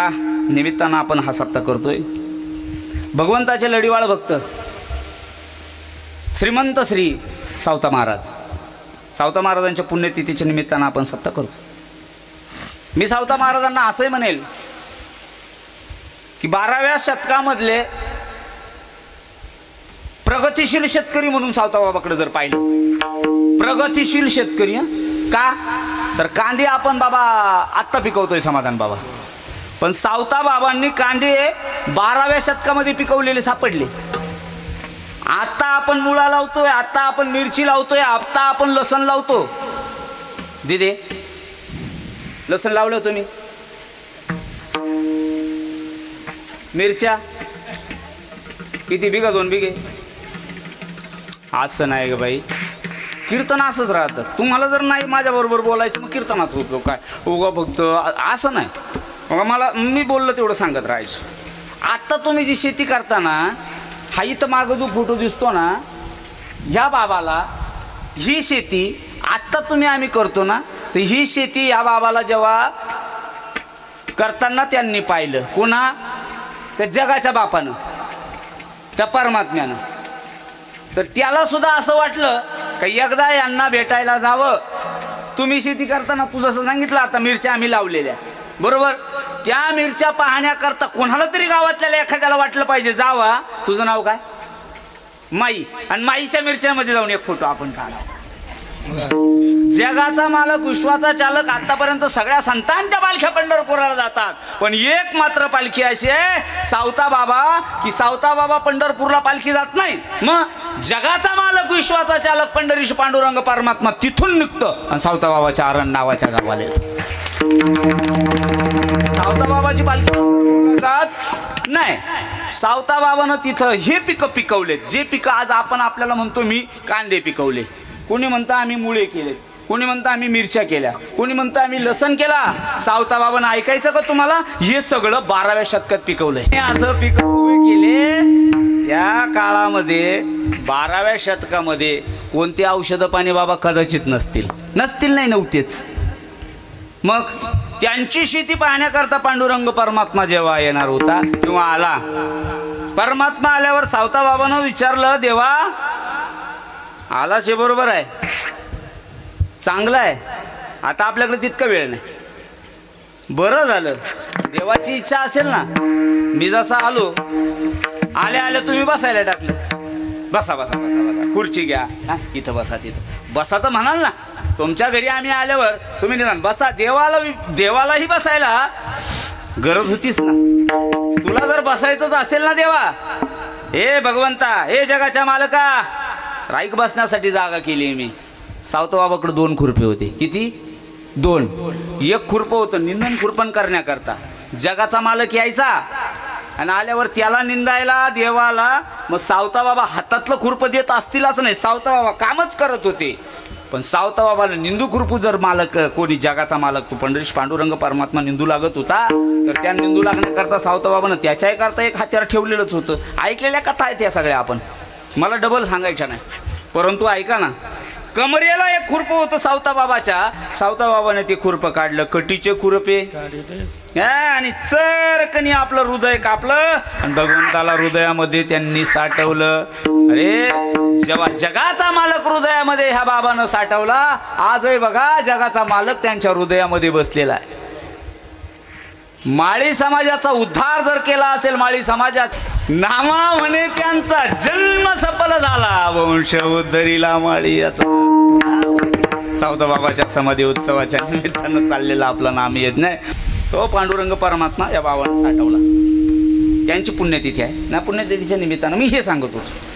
निमित्तानं आपण हा सप्ताह करतोय। भगवंताचे लढीवाळ भक्त श्रीमंत श्री सावता महाराजांच्या पुण्यतिथीच्या निमित्तानं आपण सप्ताह करतो। मी सावता महाराजांना असंही म्हणेल की 12व्या शतकामधले प्रगतिशील शेतकरी म्हणून सावता बाबाकडे जर पाहिलं, प्रगतिशील शेतकरी का तर कांदे आपण बाबा आत्ता पिकवतोय समाधान बाबा, पण सावता बाबांनी कांदे 12व्या शतकामध्ये पिकवलेले सापडले। आता आपण मुळा लावतोय, आता आपण मिरची लावतोय, आता आपण लसण लावतो। दिदे लसण लावलं तुम्ही, मिरच्या किती बिघा? 2 बिघे। असं नाही ग बाई, कीर्तन असंच राहतं। तुम्हाला जर नाही माझ्या बरोबर बोलायचं मग कीर्तनाच होतो काय उगा फक्त असं नाही। मग मला मी बोललो तेवढं सांगत राहायचं। आता तुम्ही जी शेती करताना हा इथं मागं जो फोटो दिसतो ना, ह्या बाबाला ही शेती आत्ता तुम्ही आम्ही करतो ना, तर ही शेती या बाबाला जेव्हा करताना त्यांनी पाहिलं। कोणा? त्या जगाच्या बापानं, त्या परमात्म्यानं। तर त्याला सुद्धा असं वाटलं का एकदा यांना भेटायला जावं। तुम्ही शेती करताना तू जसं सांगितलं आता मिरच्या आम्ही लावलेल्या बरोबर, त्या मिरच्या पाहण्याकरता कोणाला तरी गावातल्या एखाद्याला वाटलं पाहिजे जावा। तुझं नाव काय? माई। आणि माईच्या मिरच्यामध्ये जाऊन एक फोटो आपण काढा। जगाचा मालक विश्वाचा चालक आतापर्यंत सगळ्या संतांच्या पालख्या पंढरपुराला जातात, पण एक मात्र पालखी अशी आहे सावता बाबा, की सावता बाबा पंढरपूरला पालखी जात नाही। मग जगाचा मालक विश्वाचा चालक पंढरीश पांडुरंग परमात्मा तिथून निघतो आणि सावता बाबाच्या आरण नावाच्या गावाला येतो। सावता बाबाची पालखी जात नाही। सावता बाबानं तिथं हे पिकं पिकवलेत, जे पिकं आज आपण आपल्याला म्हणतो मी कांदे पिकवले, कोणी म्हणतं आम्ही मुळे केलेत, कोणी म्हणतं आम्ही मिरच्या केल्या, कोणी म्हणतं आम्ही लसण केला। सावता बाबानं ऐकायचं का तुम्हाला? हे सगळं 12व्या शतकात पिकवलंय। असं पिकं केले त्या काळामध्ये 12व्या शतकामध्ये कोणते औषध पाणी बाबा कदाचित नसतील नाही, नव्हतेच। मग त्यांची शेती पाहण्याकरता पांडुरंग परमात्मा जेव्हा येणार होता किंवा आला, परमात्मा आल्यावर सावता बाबानं विचारलं, देवा आलाच हे बरोबर आहे, चांगलं आहे, आता आपल्याकडे तितका वेळ नाही। बरं झालं, देवाची इच्छा असेल ना, मी जसा आलो आल्या तुम्ही बसायला टाकलं, बसा बसा बसा बसा, खुर्ची घ्या, इथं बसा, तिथं बसा तर म्हणाल ना। तुमच्या घरी आम्ही आल्यावर तुम्ही निदान बसा, देवालाही बसायला गरज होतीच ना। तुला जर बसायचंच असेल ना देवा, हे भगवंता, हे जगाच्या मालका, राईक बसण्यासाठी जागा केली मी। सावता बाबाकडे 2 खुरपे होते। किती? 2। एक खुरपं होतं निंदन खुरपण करण्याकरता, जगाचा मालक यायचा आणि आल्यावर त्याला निंदायला देवाला। मग सावता बाबा हातातलं खुरपं देत असतील असं नाही, सावता बाबा कामच करत होते। पण सावता बाबाला निंदू खुरपू जर मालक कोणी जगाचा मालक तो पंढरीश पांडुरंग परमात्मा निंदू लागत होता, तर त्या निंदू लागण्याकरता सावता बाबानं त्याच्याही करता एक हत्यार ठेवलेलंच होतं। ऐकलेल्या कथा आहेत या सगळ्या, आपण मला डबल सांगायच्या नाही, परंतु ऐका ना, कमरेला एक खुरपं होतं सावता बाबाच्या। सावता बाबाने ते खुरपं काढलं, कटीचे खुरपे, आणि चरकनी आपलं हृदय कापलं आणि भगवंताला हृदयामध्ये त्यांनी साठवलं। अरे जेव्हा जगाचा मालक हृदयामध्ये ह्या बाबानं साठवला, आजही बघा जगाचा मालक त्यांच्या हृदयामध्ये बसलेला आहे। माळी समाजाचा उद्धार जर केला असेल, माळी समाजात नामा म्हणे त्यांचा जन्म सफल झाला, वंश उद्धरीला माळी याचा। सावता बाबाच्या समाधी उत्सवाच्या निमित्तानं चाललेला आपला नाम येत नाही, तो पांडुरंग परमात्मा या बाबानं साठवला। त्यांची पुण्यतिथी आहे ना, पुण्यतिथीच्या निमित्तानं मी हे सांगत होतो।